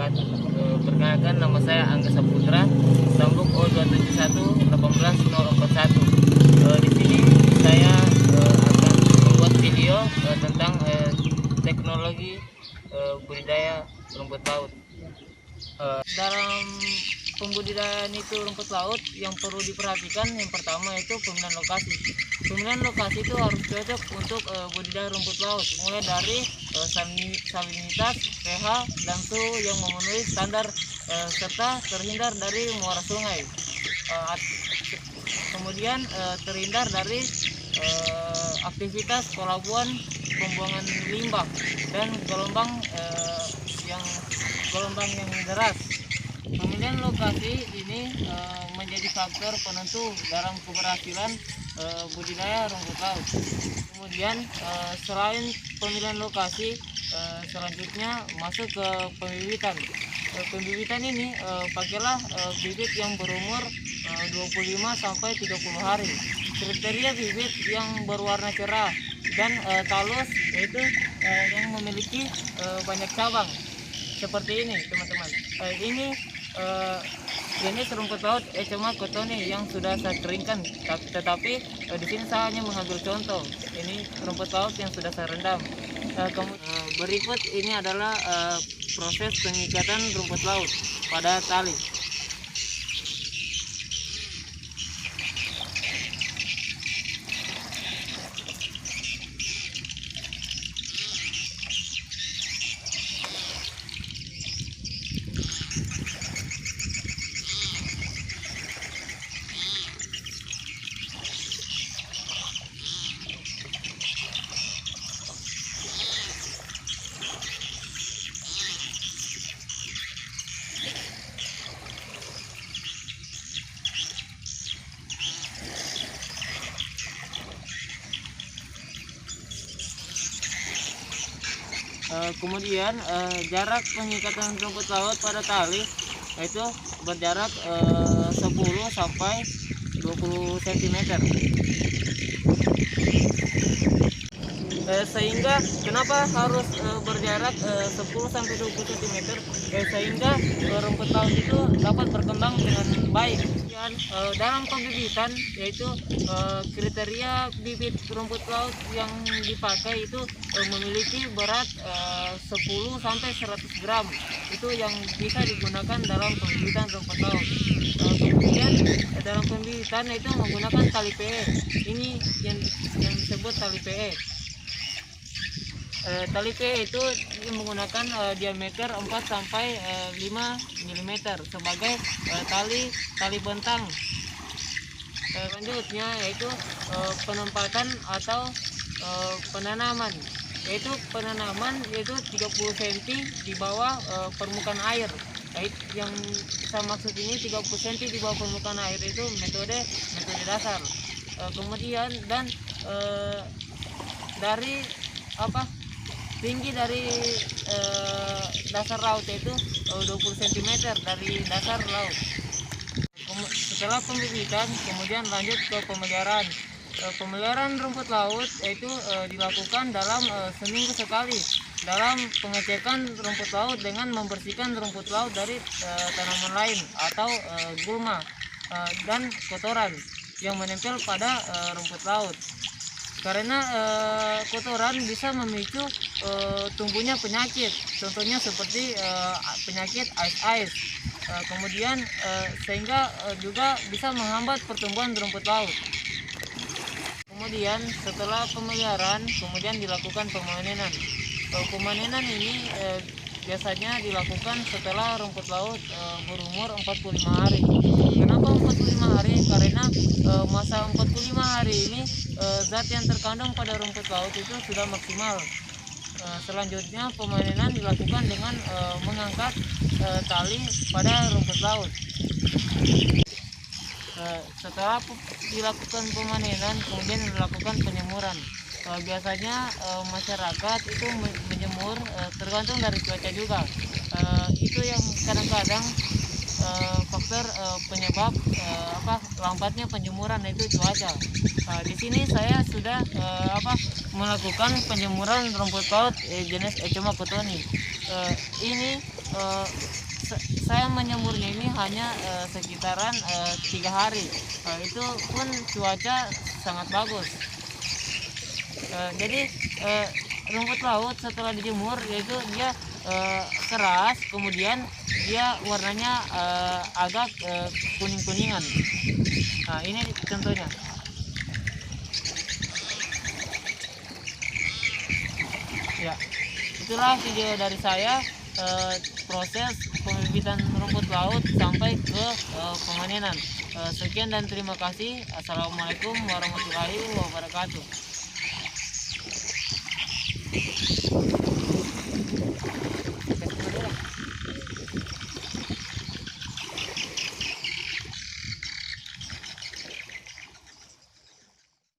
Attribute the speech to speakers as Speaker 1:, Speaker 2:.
Speaker 1: masyarakat. Perkenalkan, nama saya Angga Saputra, Stambuk O271 18041. Di sini saya akan membuat video tentang teknologi budidaya rumput laut. Dalam pembudidayaan itu rumput laut yang perlu diperhatikan yang pertama itu pemilihan lokasi. Pemilihan lokasi itu harus cocok untuk budidaya rumput laut, mulai dari salinitas, pH, dan suhu yang memenuhi standar serta terhindar dari muara sungai. Kemudian terhindar dari aktivitas pelabuhan, pembuangan limbah, dan gelombang yang deras. Pemilihan lokasi ini menjadi faktor penentu dalam keberhasilan budidaya rumput laut. Kemudian selain pemilihan lokasi, selanjutnya masuk ke pembibitan. Pembibitan ini pakailah bibit yang berumur 25 sampai 30 hari. Kriteria bibit yang berwarna cerah dan talus, yaitu yang memiliki banyak cabang. Seperti ini, teman-teman. Ini jenis rumput laut Echoma cottoni yang sudah saya keringkan, tetapi di sini saya hanya mengambil contoh. Ini rumput laut yang sudah saya rendam. Berikut ini adalah proses pengikatan rumput laut pada tali. Kemudian jarak pengikatan rumput laut pada tali itu berjarak 10 sampai 20 cm. Sehingga kenapa harus berjarak 10 sampai 20 cm? Sehingga rumput laut itu dapat berkembang dengan baik. Dan dalam pembibitan, yaitu kriteria bibit rumput laut yang dipakai itu memiliki berat 10 sampai 100 gram. Itu yang bisa digunakan dalam pembibitan rumput laut. Kemudian dalam pembibitan itu menggunakan tali PE. Ini yang disebut tali PE. Tali PE itu menggunakan diameter 4 sampai 5 mm sebagai tali bentang. Selanjutnya yaitu penempatan atau penanaman. Yaitu penanaman yaitu 30 cm di bawah permukaan air. Yang saya maksud ini 30 cm di bawah permukaan air itu metode dasar. Kemudian dan dari tinggi dari dasar laut itu 20 cm dari dasar laut. Setelah pembibitan, kemudian lanjut ke pemeliharaan. Pemeliharaan rumput laut itu dilakukan dalam seminggu sekali dalam pengecekan rumput laut dengan membersihkan rumput laut dari tanaman lain atau gulma dan kotoran yang menempel pada rumput laut. Karena kotoran bisa memicu tumbuhnya penyakit, contohnya seperti penyakit ice. Kemudian sehingga juga bisa menghambat pertumbuhan rumput laut. Kemudian setelah pemeliharaan, kemudian dilakukan pemanenan. Pemanenan ini biasanya dilakukan setelah rumput laut berumur 45 hari. Kenapa 45 hari? Karena masa 45 hari ini zat yang terkandung pada rumput laut itu sudah maksimal. Selanjutnya pemanenan dilakukan dengan mengangkat tali pada rumput laut. Setelah dilakukan pemanenan, kemudian dilakukan penyemuran. Biasanya masyarakat itu menjemur tergantung dari cuaca juga. Itu yang kadang-kadang faktor penyebab lambatnya penjemuran, itu cuaca. Di sini saya sudah melakukan penjemuran rumput laut jenis Echoma cottoni. Ini eh, saya menyemurnya ini hanya sekitaran 3 hari. Itu pun cuaca sangat bagus. Jadi rumput laut setelah dijemur yaitu dia keras, kemudian dia warnanya agak kuning-kuningan. Nah, ini contohnya. Ya, itulah video dari saya, proses pembibitan rumput laut sampai ke pemanenan. Sekian dan terima kasih. Assalamualaikum warahmatullahi wabarakatuh.